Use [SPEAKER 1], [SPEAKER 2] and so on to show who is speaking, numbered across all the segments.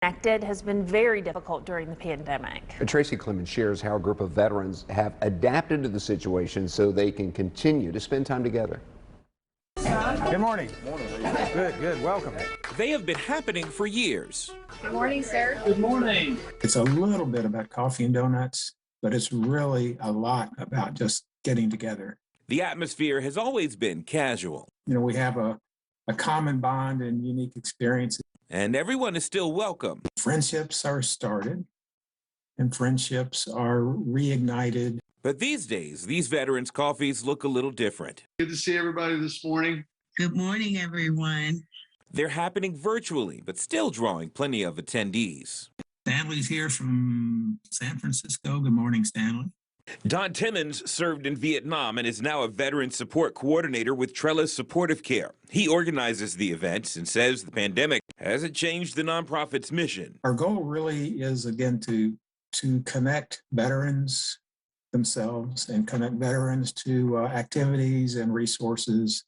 [SPEAKER 1] Connected has been very difficult during the pandemic.
[SPEAKER 2] Tracy Clemens shares how a group of veterans have adapted to the situation so they can continue to spend time together.
[SPEAKER 3] Good morning. Good. Welcome.
[SPEAKER 4] They have been happening for years.
[SPEAKER 5] Good morning, sir.
[SPEAKER 3] Good morning. It's a little bit about coffee and donuts, but it's really a lot about just getting together.
[SPEAKER 4] The atmosphere has always been casual.
[SPEAKER 3] You know, we have a common bond and unique experiences.
[SPEAKER 4] And everyone is still welcome.
[SPEAKER 3] Friendships are started and friendships are reignited.
[SPEAKER 4] But these days, these veterans' coffees look a little different.
[SPEAKER 6] Good to see everybody this morning.
[SPEAKER 7] Good morning, everyone.
[SPEAKER 4] They're happening virtually, but still drawing plenty of attendees.
[SPEAKER 7] Stanley's here from San Francisco. Good morning, Stanley.
[SPEAKER 4] Don Timmons served in Vietnam and is now a veteran support coordinator with Trellis Supportive Care. He organizes the events and says the pandemic hasn't changed the nonprofit's mission.
[SPEAKER 3] Our goal really is, again, to connect veterans themselves and connect veterans to activities and resources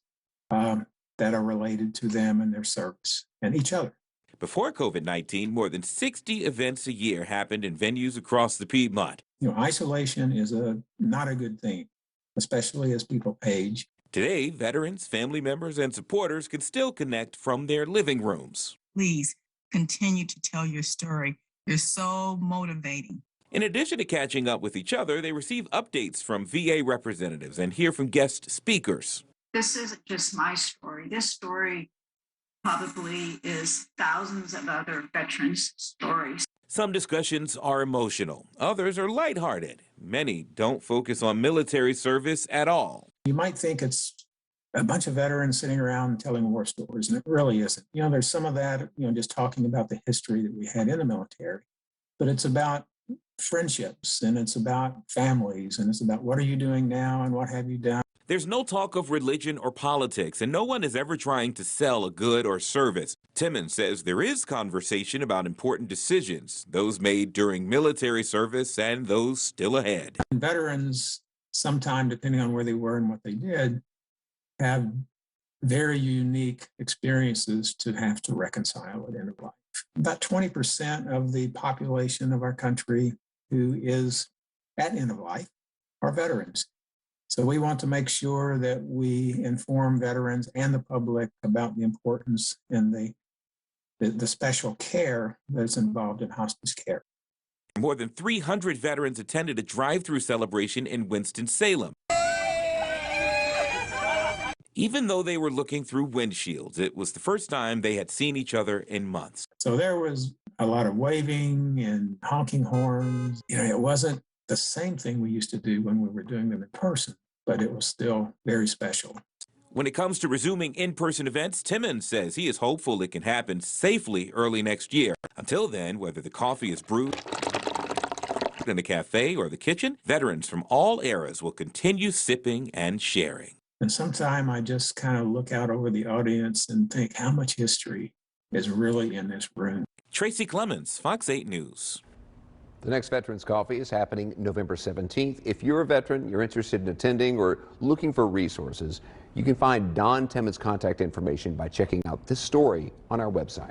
[SPEAKER 3] that are related to them and their service and each other.
[SPEAKER 4] Before COVID-19, more than 60 events a year happened in venues across the Piedmont.
[SPEAKER 3] You know, isolation is not a good thing, especially as people age.
[SPEAKER 4] Today, veterans, family members, and supporters can still connect from their living rooms.
[SPEAKER 7] Please continue to tell your story. You're so motivating.
[SPEAKER 4] In addition to catching up with each other, they receive updates from VA representatives and hear from guest speakers.
[SPEAKER 8] This isn't just my story. This story probably is thousands of other veterans' stories.
[SPEAKER 4] Some discussions are emotional. Others are lighthearted. Many don't focus on military service at all.
[SPEAKER 3] You might think it's a bunch of veterans sitting around telling war stories, and it really isn't. You know, there's some of that, just talking about the history that we had in the military, but it's about friendships, and it's about families, and it's about what are you doing now and what have you done.
[SPEAKER 4] There's no talk of religion or politics, and no one is ever trying to sell a good or service. Timmons says there is conversation about important decisions, those made during military service and those still ahead.
[SPEAKER 3] Veterans, sometime, depending on where they were and what they did, have very unique experiences to have to reconcile at the end of life. About 20% of the population of our country who is at end of life are veterans. So we want to make sure that we inform veterans and the public about the importance and the special care that's involved in hospice care.
[SPEAKER 4] More than 300 veterans attended a drive-through celebration in Winston-Salem. Even though they were looking through windshields, it was the first time they had seen each other in months.
[SPEAKER 3] So there was a lot of waving and honking horns. It wasn't the same thing we used to do when we were doing them in person, but it was still very special.
[SPEAKER 4] When it comes to resuming in-person events, Timmons says he is hopeful it can happen safely early next year. Until then, whether the coffee is brewed in a cafe or the kitchen, veterans from all eras will continue sipping and sharing.
[SPEAKER 3] And sometimes I just kind of look out over the audience and think how much history is really in this room.
[SPEAKER 4] Tracy Clemens, Fox 8 News.
[SPEAKER 2] The next Veterans Coffee is happening November 17th. If you're a veteran, you're interested in attending or looking for resources, you can find Don Timmons' contact information by checking out this story on our website.